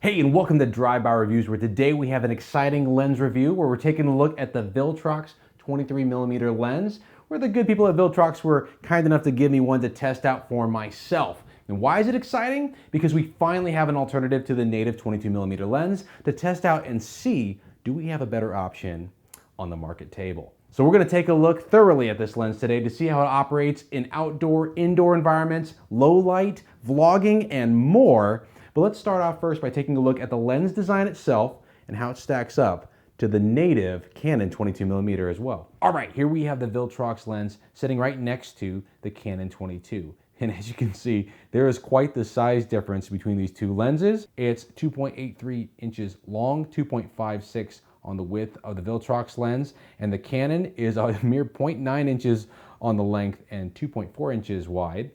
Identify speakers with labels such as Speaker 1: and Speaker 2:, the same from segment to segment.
Speaker 1: Hey, and welcome to Drive-By Reviews, where today we have an exciting lens review where we're taking a look at the Viltrox 23mm lens, where the good people at Viltrox were kind enough to give me one to test out for myself. And why is it exciting? Because we finally have an alternative to the native 22mm lens to test out and see, do we have a better option on the market table? So we're going to take a look thoroughly at this lens today to see how it operates in outdoor, indoor environments, low light, vlogging, and more. But let's start off first by taking a look at the lens design itself and how it stacks up to the native Canon 22mm as well. All right, here we have the Viltrox lens sitting right next to the Canon 22. And as you can see, there is quite the size difference between these two lenses. It's 2.83 inches long, 2.56 on the width of the Viltrox lens, and the Canon is a mere 0.9 inches on the length and 2.4 inches wide.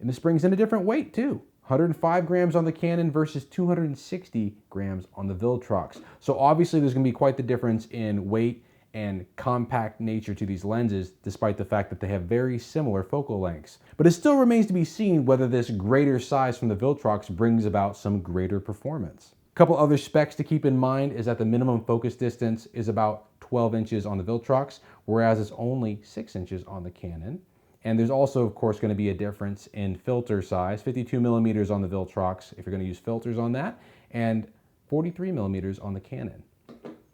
Speaker 1: And this brings in a different weight too. 105 grams on the Canon versus 260 grams on the Viltrox. So obviously there's going to be quite the difference in weight and compact nature to these lenses, despite the fact that they have very similar focal lengths. But it still remains to be seen whether this greater size from the Viltrox brings about some greater performance. A couple other specs to keep in mind is that the minimum focus distance is about 12 inches on the Viltrox, whereas it's only 6 inches on the Canon. And there's also, of course, going to be a difference in filter size, 52mm on the Viltrox if you're going to use filters on that, and 43mm on the Canon.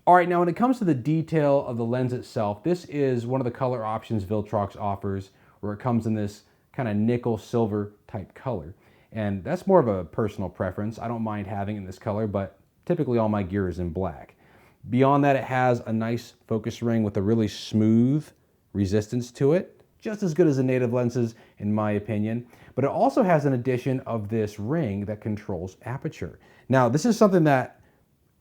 Speaker 1: All right, now when it comes to the detail of the lens itself, this is one of the color options Viltrox offers, where it comes in this kind of nickel silver type color. And that's more of a personal preference. I don't mind having it in this color, but typically all my gear is in black. Beyond that, it has a nice focus ring with a really smooth resistance to it. Just as good as the native lenses in my opinion, but it also has an addition of this ring that controls aperture. Now this is something that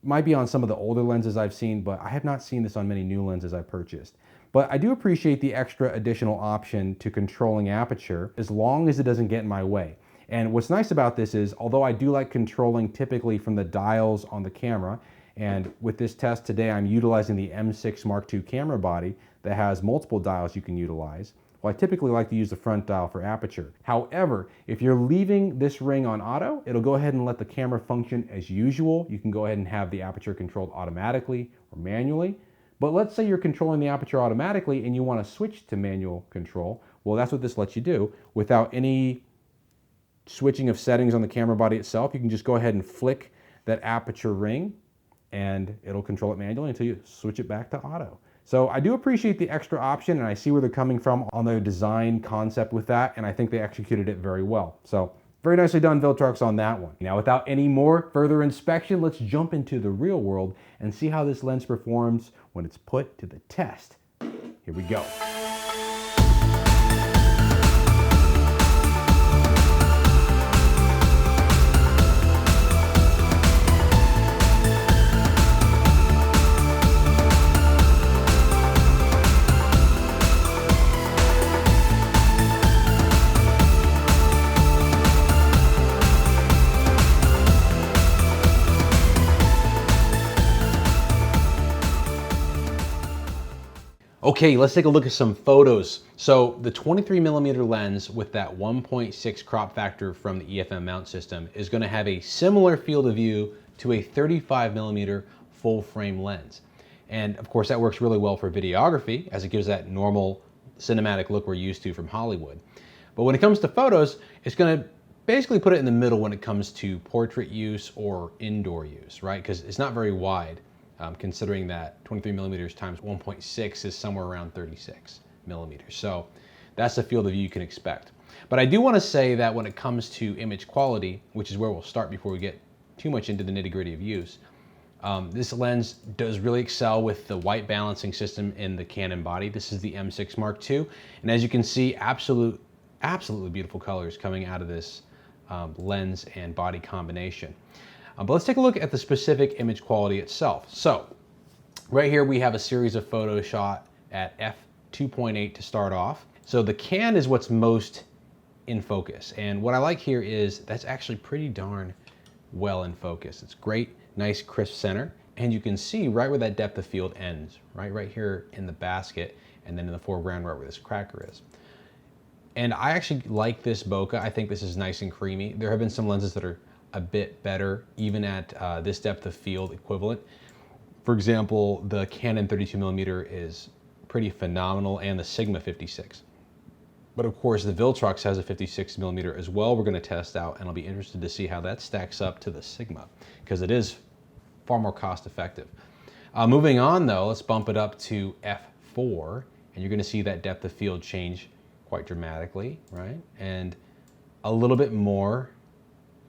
Speaker 1: might be on some of the older lenses I've seen, but I have not seen this on many new lenses I've purchased. But I do appreciate the extra additional option to controlling aperture as long as it doesn't get in my way. And what's nice about this is, although I do like controlling typically from the dials on the camera, and with this test today I'm utilizing the M6 Mark II camera body that has multiple dials you can utilize. Well, I typically like to use the front dial for aperture. However, if you're leaving this ring on auto, it'll go ahead and let the camera function as usual. You can go ahead and have the aperture controlled automatically or manually. But let's say you're controlling the aperture automatically and you want to switch to manual control. Well, that's what this lets you do without any switching of settings on the camera body itself. You can just go ahead and flick that aperture ring and it'll control it manually until you switch it back to auto. So I do appreciate the extra option, and I see where they're coming from on their design concept with that, and I think they executed it very well. So very nicely done, Viltrox, on that one. Now without any more further inspection, let's jump into the real world and see how this lens performs when it's put to the test. Here we go. Okay, let's take a look at some photos. So the 23mm lens with that 1.6 crop factor from the EF-M mount system is going to have a similar field of view to a 35mm full frame lens. And of course that works really well for videography, as it gives that normal cinematic look we're used to from Hollywood. But when it comes to photos, it's going to basically put it in the middle when it comes to portrait use or indoor use, right? Because it's not very wide. Considering that 23mm times 1.6 is somewhere around 36mm. So that's the field of view you can expect. But I do want to say that when it comes to image quality, which is where we'll start before we get too much into the nitty-gritty of use, this lens does really excel with the white balancing system in the Canon body. This is the M6 Mark II, and as you can see, absolutely beautiful colors coming out of this lens and body combination. But let's take a look at the specific image quality itself. So right here we have a series of photos shot at f2.8 to start off. So the can is what's most in focus. And what I like here is that's actually pretty darn well in focus. It's great, nice crisp center. And you can see right where that depth of field ends, right here in the basket, and then in the foreground right where this cracker is. And I actually like this bokeh. I think this is nice and creamy. There have been some lenses that are a bit better, even at this depth of field equivalent. For example, the Canon 32mm is pretty phenomenal, and the Sigma 56. But of course, the Viltrox has a 56mm as well we're going to test out, and I'll be interested to see how that stacks up to the Sigma, because it is far more cost effective. Moving on though, let's bump it up to f4, and you're going to see that depth of field change quite dramatically, right? And a little bit more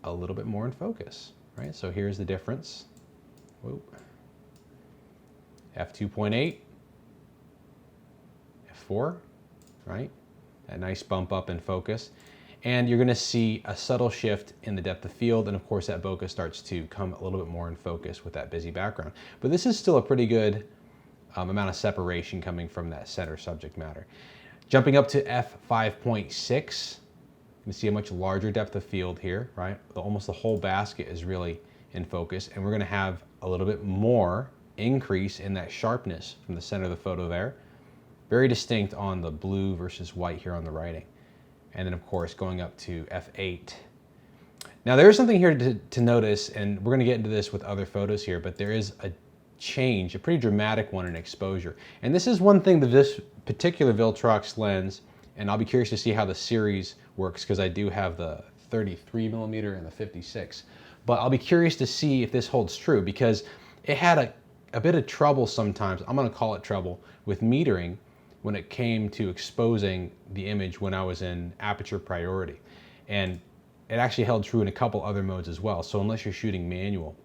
Speaker 1: in focus, right? So here's the difference. Whoop. f2.8, f4, right? That nice bump up in focus. And you're gonna see a subtle shift in the depth of field, and of course that bokeh starts to come a little bit more in focus with that busy background. But this is still a pretty good amount of separation coming from that center subject matter. Jumping up to f5.6, you can see a much larger depth of field here, right? Almost the whole basket is really in focus, and we're gonna have a little bit more increase in that sharpness from the center of the photo there. Very distinct on the blue versus white here on the writing. And then of course going up to f8. Now there is something here to notice, and we're gonna get into this with other photos here, but there is a change, a pretty dramatic one in exposure. And this is one thing that this particular Viltrox lens, and I'll be curious to see how the series works, because I do have the 33mm and the 56. But I'll be curious to see if this holds true, because it had a bit of trouble sometimes, I'm gonna call it trouble, with metering when it came to exposing the image when I was in aperture priority. And it actually held true in a couple other modes as well. So unless you're shooting manual,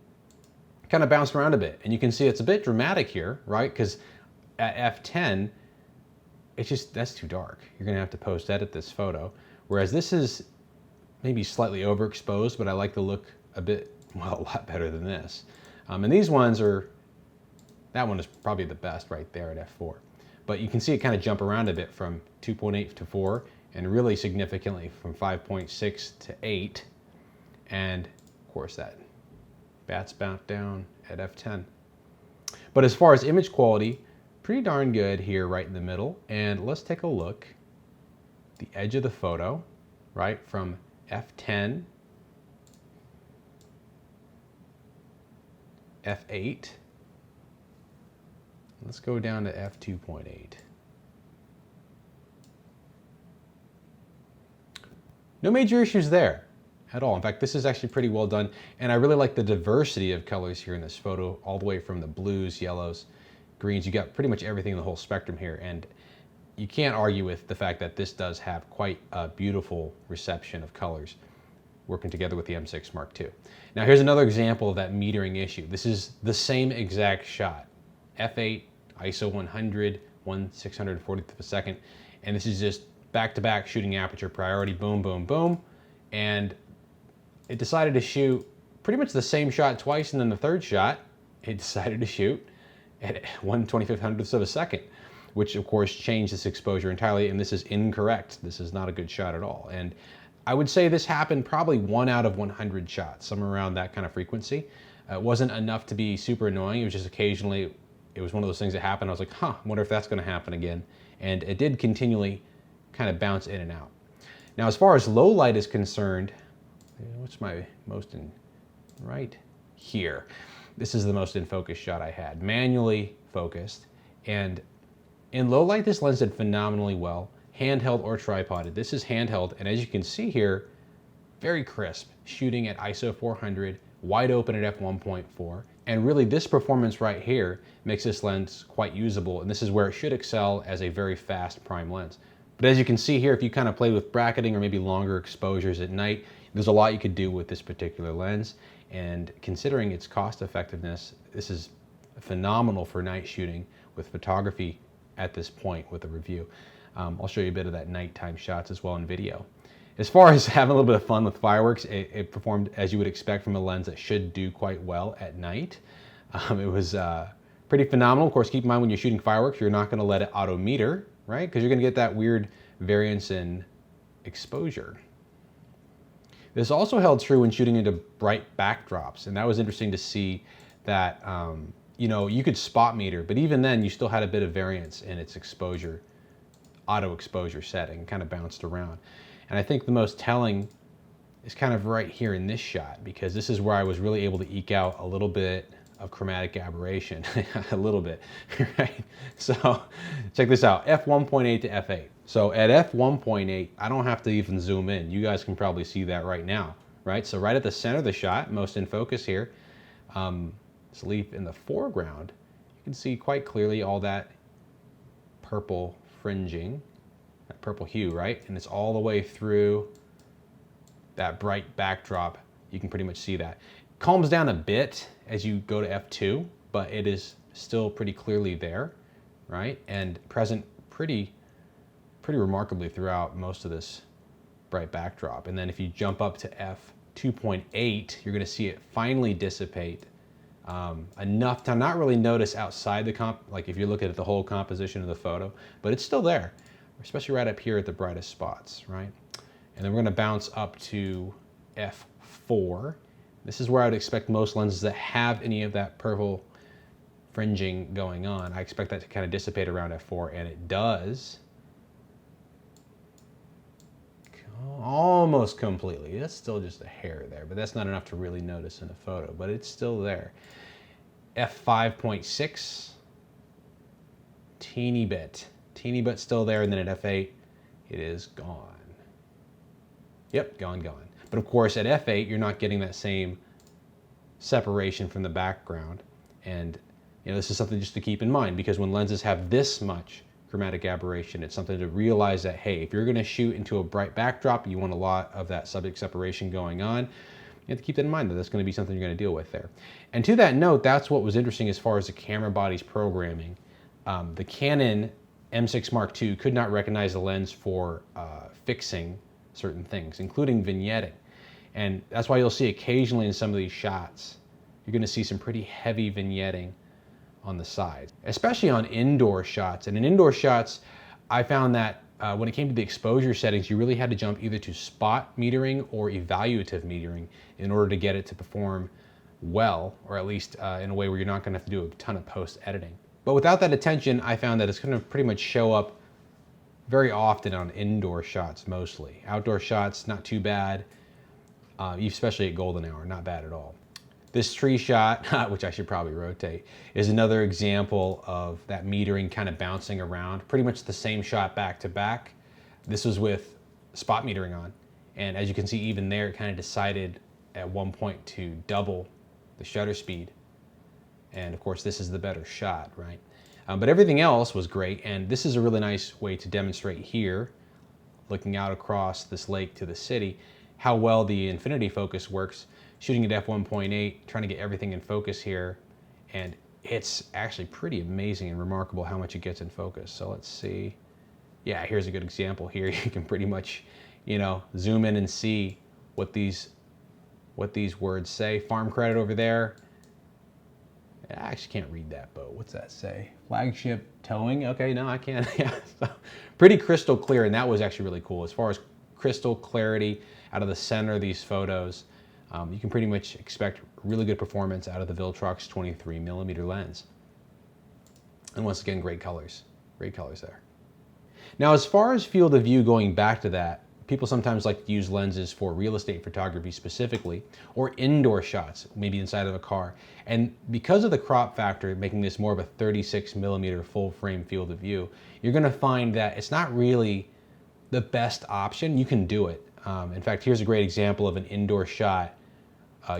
Speaker 1: it kind of bounced around a bit. And you can see it's a bit dramatic here, right? Because at f10, it's just, that's too dark. You're gonna have to post edit this photo. Whereas this is maybe slightly overexposed, but I like the look a bit, well, a lot better than this. And these ones are, that one is probably the best right there at f4. But you can see it kind of jump around a bit from 2.8 to 4, and really significantly from 5.6 to 8. And of course that bats back down at f10. But as far as image quality, pretty darn good here right in the middle. And let's take a look. The edge of the photo, right, from f10, f8, let's go down to f2.8. No major issues there at all. In fact, this is actually pretty well done, and I really like the diversity of colors here in this photo, all the way from the blues, yellows, greens. You got pretty much everything in the whole spectrum here, and you can't argue with the fact that this does have quite a beautiful reception of colors working together with the M6 Mark II. Now here's another example of that metering issue. This is the same exact shot. f8, ISO 100, 1/640th of a second, and this is just back-to-back shooting aperture priority, boom, boom, boom, and it decided to shoot pretty much the same shot twice, and then the third shot, it decided to shoot at 1/2500th of a second, which of course changed this exposure entirely, and this is incorrect. This is not a good shot at all, and I would say this happened probably 1 out of 100 shots, somewhere around that kind of frequency. It wasn't enough to be super annoying. It was just occasionally, it was one of those things that happened. I was like, huh, I wonder if that's gonna happen again. And it did continually kind of bounce in and out. Now, as far as low light is concerned, what's my most in, right here. This is the most in focus shot I had, manually focused. And in low light, this lens did phenomenally well, handheld or tripoded. This is handheld, and as you can see here, very crisp, shooting at ISO 400, wide open at f1.4. And really this performance right here makes this lens quite usable, and this is where it should excel as a very fast prime lens. But as you can see here, if you kind of play with bracketing or maybe longer exposures at night, there's a lot you could do with this particular lens. And considering its cost effectiveness, this is phenomenal for night shooting with photography at this point with a review. I'll show you a bit of that nighttime shots as well in video. As far as having a little bit of fun with fireworks, it performed as you would expect from a lens that should do quite well at night. It was pretty phenomenal. Of course, keep in mind when you're shooting fireworks, you're not going to let it auto meter, right? Because you're going to get that weird variance in exposure. This also held true when shooting into bright backdrops, and that was interesting to see that you know, you could spot meter, but even then you still had a bit of variance in its exposure, auto exposure setting, kind of bounced around. And I think the most telling is kind of right here in this shot, because this is where I was really able to eke out a little bit of chromatic aberration, a little bit, right? So check this out, f1.8 to f8. So at f1.8, I don't have to even zoom in. You guys can probably see that right now, right? So right at the center of the shot, most in focus here, this leaf in the foreground, you can see quite clearly all that purple fringing, that purple hue, right? And it's all the way through that bright backdrop. You can pretty much see that. Calms down a bit as you go to f2, but it is still pretty clearly there, right? And present pretty remarkably throughout most of this bright backdrop. And then if you jump up to f2.8, you're gonna see it finally dissipate enough to not really notice outside the like if you're looking at the whole composition of the photo, but it's still there, especially right up here at the brightest spots, right? And then we're gonna bounce up to f4. This is where I would expect most lenses that have any of that purple fringing going on. I expect that to kind of dissipate around f4, and it does. Almost completely. That's still just a hair there, but that's not enough to really notice in a photo, but it's still there. f5.6, teeny bit still there, and then at f8, it is gone. Yep, gone. But of course, at f8, you're not getting that same separation from the background. And you know, this is something just to keep in mind, because when lenses have this much chromatic aberration, it's something to realize that, hey, if you're gonna shoot into a bright backdrop, you want a lot of that subject separation going on. You have to keep that in mind, that that's gonna be something you're gonna deal with there. And to that note, that's what was interesting as far as the camera body's programming. The Canon M6 Mark II could not recognize the lens for fixing certain things, including vignetting. And that's why you'll see occasionally in some of these shots, you're gonna see some pretty heavy vignetting on the side, especially on indoor shots. And in indoor shots, I found that when it came to the exposure settings, you really had to jump either to spot metering or evaluative metering in order to get it to perform well, or at least in a way where you're not gonna have to do a ton of post-editing. But without that attention, I found that it's gonna pretty much show up very often on indoor shots mostly. Outdoor shots, not too bad, especially at golden hour, not bad at all. This tree shot, which I should probably rotate, is another example of that metering kind of bouncing around. Pretty much the same shot back to back. This was with spot metering on. And as you can see, even there, it kind of decided at one point to double the shutter speed. And of course, this is the better shot, right? But everything else was great, and this is a really nice way to demonstrate here, looking out across this lake to the city, how well the infinity focus works, shooting at f1.8, trying to get everything in focus here, and it's actually pretty amazing and remarkable how much it gets in focus. So let's see. Yeah, here's a good example here. You can pretty much, you know, zoom in and see what these words say. Farm credit over there. I actually can't read that boat. What's that say? Flagship towing? Okay, no, I can't. Yeah, so pretty crystal clear, and that was actually really cool. As far as crystal clarity out of the center of these photos, you can pretty much expect really good performance out of the Viltrox 23mm lens. And once again, great colors there. Now, as far as field of view, going back to that, people sometimes like to use lenses for real estate photography specifically, or indoor shots, maybe inside of a car. And because of the crop factor, making this more of a 36mm full frame field of view, you're gonna find that it's not really the best option. You can do it. In fact, here's a great example of an indoor shot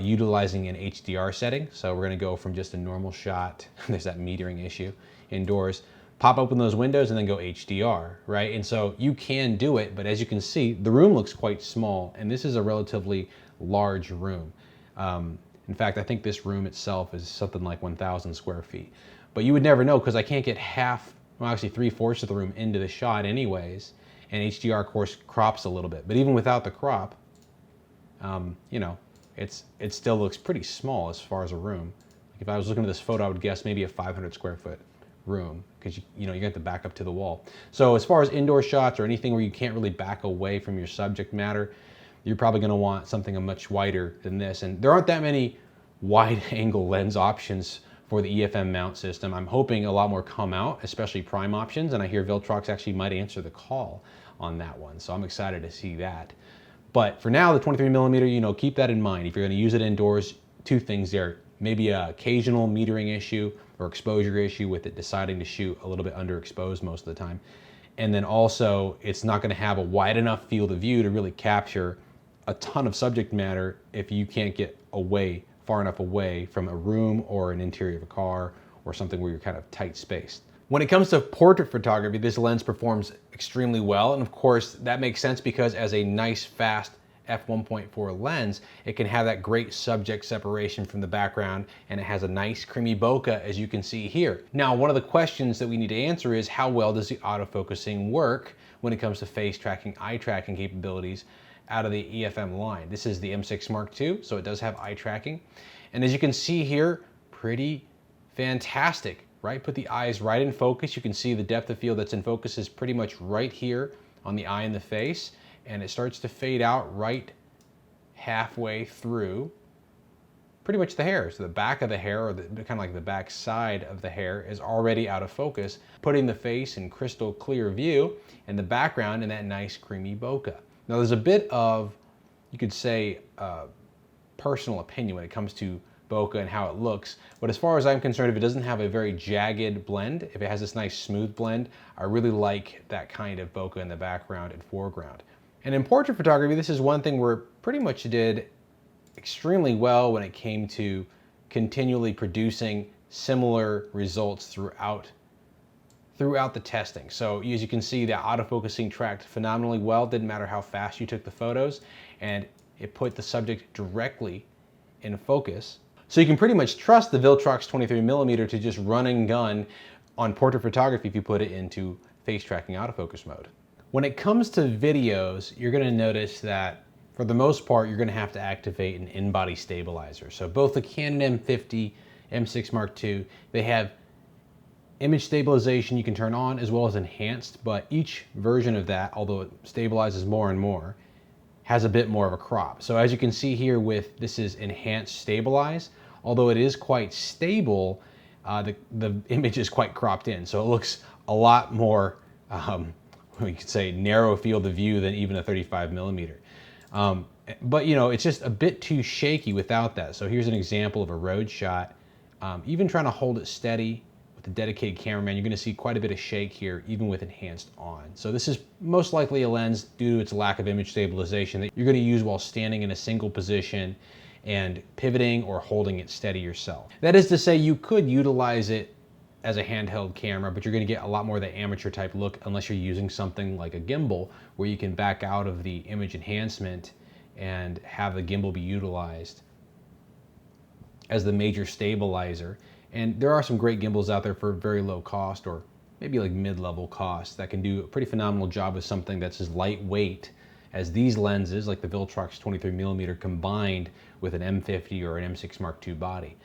Speaker 1: utilizing an HDR setting. So we're gonna go from just a normal shot, there's that metering issue indoors, pop open those windows and then go HDR, right? And so you can do it, but as you can see, the room looks quite small, and this is a relatively large room. In fact, I think this room itself is something like 1,000 square feet. But you would never know, because I can't get half, well actually 3/4 of the room into the shot anyways, and HDR of course crops a little bit. But even without the crop, you know, it still looks pretty small as far as a room. Like if I was looking at this photo, I would guess maybe a 500 square foot room, because you know, you have to back up to the wall. So as far as indoor shots or anything where you can't really back away from your subject matter, you're probably going to want something much wider than this. And there aren't that many wide angle lens options for the EF-M mount system. I'm hoping a lot more come out, especially prime options, and I hear Viltrox actually might answer the call on that one, so I'm excited to see that. But for now, the 23mm, you know, keep that in mind. If you're going to use it indoors, two things there. Maybe an occasional metering issue or exposure issue with it deciding to shoot a little bit underexposed most of the time. And then also, it's not going to have a wide enough field of view to really capture a ton of subject matter if you can't get away, far enough away from a room or an interior of a car or something where you're kind of tight spaced. When it comes to portrait photography, this lens performs extremely well. And of course, that makes sense because as a nice, fast f1.4 lens, it can have that great subject separation from the background, and it has a nice creamy bokeh, as you can see here. Now, one of the questions that we need to answer is how well does the autofocusing work when it comes to face tracking, eye tracking capabilities out of the EF-M line. This is the M6 Mark II, so it does have eye tracking. And as you can see here, pretty fantastic, right? Put the eyes right in focus. You can see the depth of field that's in focus is pretty much right here on the eye and the face, and it starts to fade out right halfway through pretty much the hair. So the back of the hair, or kind of like the back side of the hair, is already out of focus, putting the face in crystal clear view and the background in that nice creamy bokeh. Now there's a bit of, you could say, personal opinion when it comes to bokeh and how it looks, but as far as I'm concerned, if it doesn't have a very jagged blend, if it has this nice smooth blend, I really like that kind of bokeh in the background and foreground. And in portrait photography, this is one thing where it pretty much did extremely well when it came to continually producing similar results throughout the testing. So as you can see, the autofocusing tracked phenomenally well. Didn't matter how fast you took the photos, and it put the subject directly in focus. So you can pretty much trust the Viltrox 23mm to just run and gun on portrait photography if you put it into face tracking autofocus mode. When it comes to videos, you're going to notice that for the most part, you're going to have to activate an in-body stabilizer. So both the Canon M50, M6 Mark II, they have image stabilization you can turn on as well as enhanced, but each version of that, although it stabilizes more and more, has a bit more of a crop. So as you can see here with, this is enhanced stabilize, although it is quite stable, the image is quite cropped in. So it looks a lot more, we could say, narrow field of view than even a 35mm. But you know, it's just a bit too shaky without that. So here's an example of a road shot. Even trying to hold it steady with a dedicated cameraman, you're going to see quite a bit of shake here, even with enhanced on. So this is most likely a lens, due to its lack of image stabilization, that you're going to use while standing in a single position and pivoting or holding it steady yourself. That is to say, you could utilize it as a handheld camera, but you're going to get a lot more of the amateur type look unless you're using something like a gimbal, where you can back out of the image enhancement and have the gimbal be utilized as the major stabilizer. And there are some great gimbals out there for very low cost, or maybe like mid-level cost, that can do a pretty phenomenal job with something that's as lightweight as these lenses, like the Viltrox 23mm combined with an M50 or an M6 Mark II body.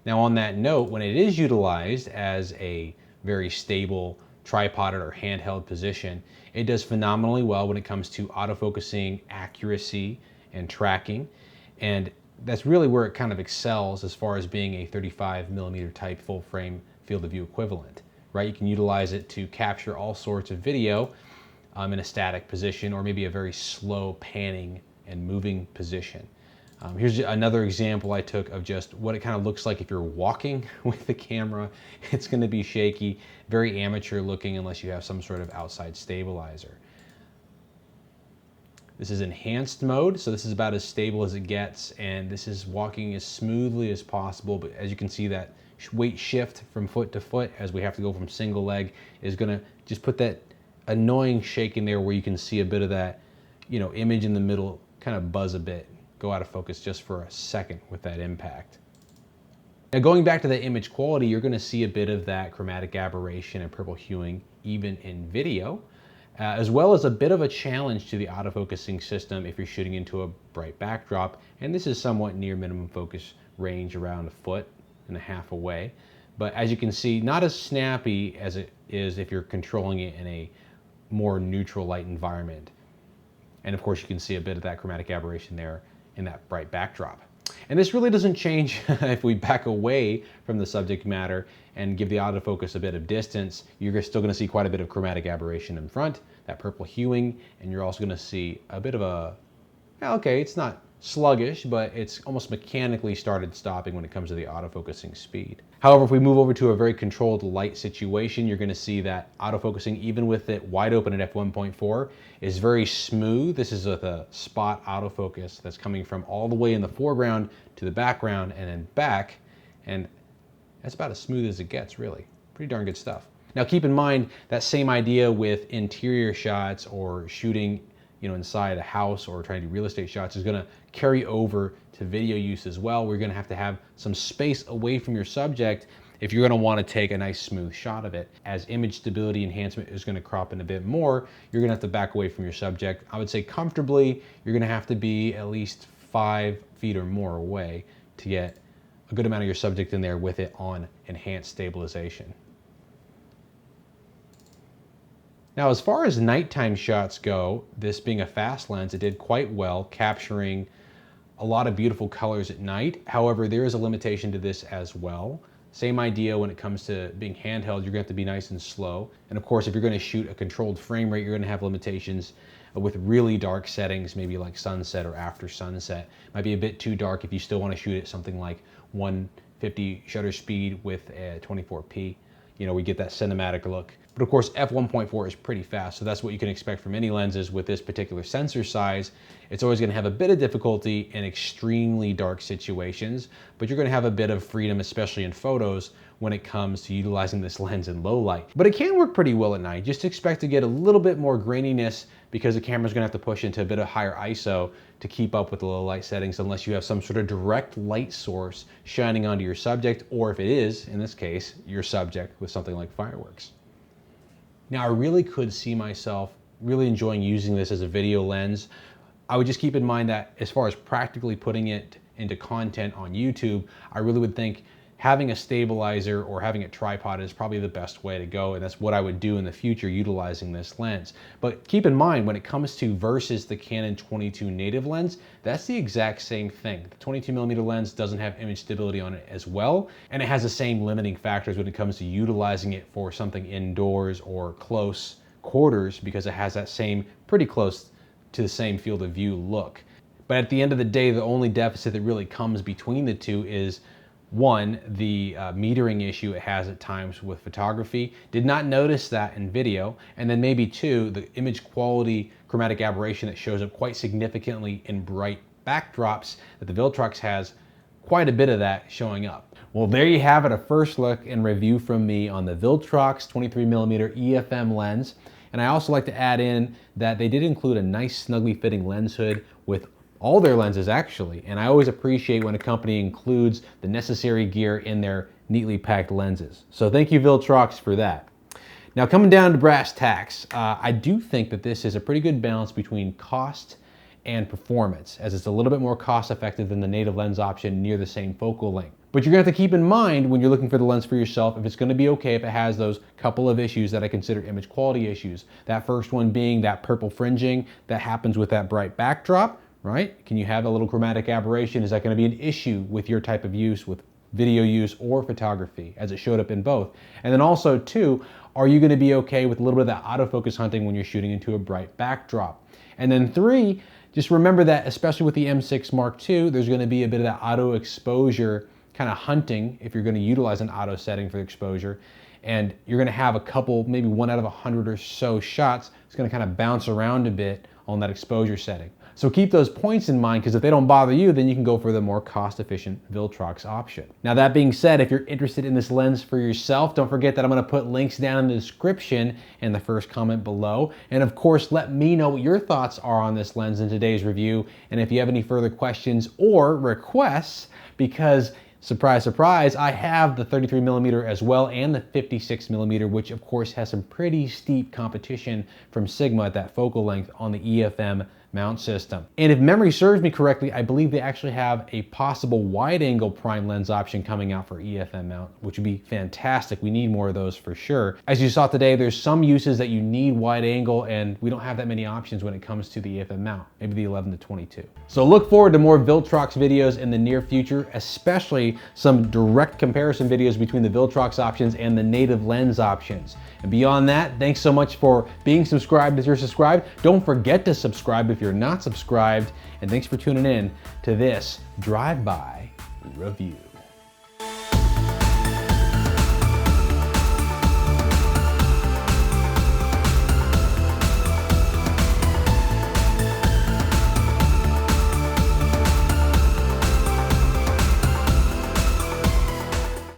Speaker 1: Now on that note, when it is utilized as a very stable tripoded or handheld position, it does phenomenally well when it comes to autofocusing, accuracy, and tracking. And that's really where it kind of excels as far as being a 35mm type full frame field of view equivalent, right? You can utilize it to capture all sorts of video in a static position, or maybe a very slow panning and moving position. Here's another example I took of just what it kind of looks like if you're walking with the camera. It's going to be shaky, very amateur looking unless you have some sort of outside stabilizer. This is enhanced mode, so this is about as stable as it gets, and this is walking as smoothly as possible. But as you can see, that weight shift from foot to foot as we have to go from single leg is going to just put that annoying shake in there where you can see a bit of that, you know, image in the middle kind of buzz a bit, go out of focus just for a second with that impact. Now going back to the image quality, you're going to see a bit of that chromatic aberration and purple hueing even in video, as well as a bit of a challenge to the autofocusing system if you're shooting into a bright backdrop. And this is somewhat near minimum focus range, around 1.5 feet away. But as you can see, not as snappy as it is if you're controlling it in a more neutral light environment. And of course you can see a bit of that chromatic aberration there in that bright backdrop. And this really doesn't change if we back away from the subject matter and give the autofocus a bit of distance. You're still going to see quite a bit of chromatic aberration in front, that purple hueing, and you're also going to see a bit of a Okay, it's not sluggish, but it's almost mechanically started stopping when it comes to the autofocusing speed. However, if we move over to a very controlled light situation, you're going to see that autofocusing, even with it wide open at f1.4, is very smooth. This is with a spot autofocus that's coming from all the way in the foreground to the background and then back, and that's about as smooth as it gets, really. Pretty darn good stuff. Now keep in mind that same idea with interior shots or shooting inside a house or trying to do real estate shots is going to carry over to video use as well. We're going to have some space away from your subject if you're going to want to take a nice smooth shot of it. As image stability enhancement is going to crop in a bit more, you're going to have to back away from your subject. I would say comfortably, you're going to have to be at least 5 feet or more away to get a good amount of your subject in there with it on enhanced stabilization. Now, as far as nighttime shots go, this being a fast lens, it did quite well, capturing a lot of beautiful colors at night. However, there is a limitation to this as well. Same idea when it comes to being handheld, you're going to have to be nice and slow. And of course, if you're going to shoot a controlled frame rate, you're going to have limitations with really dark settings, maybe like sunset or after sunset. Might be a bit too dark if you still want to shoot at something like 150 shutter speed with a 24p. We get that cinematic look. But of course, f1.4 is pretty fast, so that's what you can expect from any lenses with this particular sensor size. It's always going to have a bit of difficulty in extremely dark situations, but you're going to have a bit of freedom, especially in photos, when it comes to utilizing this lens in low light. But it can work pretty well at night. Just expect to get a little bit more graininess because the camera's going to have to push into a bit of higher ISO to keep up with the low light settings unless you have some sort of direct light source shining onto your subject, or if it is, in this case, your subject with something like fireworks. Now, I really could see myself really enjoying using this as a video lens. I would just keep in mind that as far as practically putting it into content on YouTube, I really would think having a stabilizer or having a tripod is probably the best way to go, and that's what I would do in the future utilizing this lens. But keep in mind, when it comes to versus the Canon 22 native lens, that's the exact same thing. The 22mm lens doesn't have image stability on it as well, and it has the same limiting factors when it comes to utilizing it for something indoors or close quarters, because it has that same pretty close to the same field of view look. But at the end of the day, the only deficit that really comes between the two is one, the metering issue it has at times with photography. Did not notice that in video. And then maybe two, the image quality chromatic aberration that shows up quite significantly in bright backdrops, that the Viltrox has quite a bit of that showing up. Well, there you have it, a first look and review from me on the Viltrox 23mm EF-M lens. And I also like to add in that they did include a nice snugly fitting lens hood with all their lenses actually, and I always appreciate when a company includes the necessary gear in their neatly packed lenses. So thank you, Viltrox, for that. Now, coming down to brass tacks, I do think that this is a pretty good balance between cost and performance, as it's a little bit more cost effective than the native lens option near the same focal length. But you're going to have to keep in mind when you're looking for the lens for yourself if it's going to be okay if it has those couple of issues that I consider image quality issues. That first one being that purple fringing that happens with that bright backdrop. Right? Can you have a little chromatic aberration? Is that going to be an issue with your type of use, with video use or photography, as it showed up in both? And then also, two, are you going to be okay with a little bit of that autofocus hunting when you're shooting into a bright backdrop? And then three, just remember that, especially with the M6 Mark II, there's going to be a bit of that auto exposure kind of hunting if you're going to utilize an auto setting for exposure. And you're going to have a couple, maybe 1 out of 100 or so shots. It's going to kind of bounce around a bit on that exposure setting. So keep those points in mind, because if they don't bother you, then you can go for the more cost-efficient Viltrox option. Now, that being said, if you're interested in this lens for yourself, don't forget that I'm going to put links down in the description and the first comment below. And of course, let me know what your thoughts are on this lens in today's review. And if you have any further questions or requests, because surprise, surprise, I have the 33mm as well and the 56mm, which of course has some pretty steep competition from Sigma at that focal length on the EF-M mount system. And if memory serves me correctly, I believe they actually have a possible wide angle prime lens option coming out for EF-M mount, which would be fantastic. We need more of those for sure. As you saw today, there's some uses that you need wide angle, and we don't have that many options when it comes to the EF-M mount, maybe the 11 to 22. So look forward to more Viltrox videos in the near future, especially some direct comparison videos between the Viltrox options and the native lens options. And beyond that, thanks so much for being subscribed if you're subscribed. Don't forget to subscribe if you're you're not subscribed. And thanks for tuning in to this drive-by review.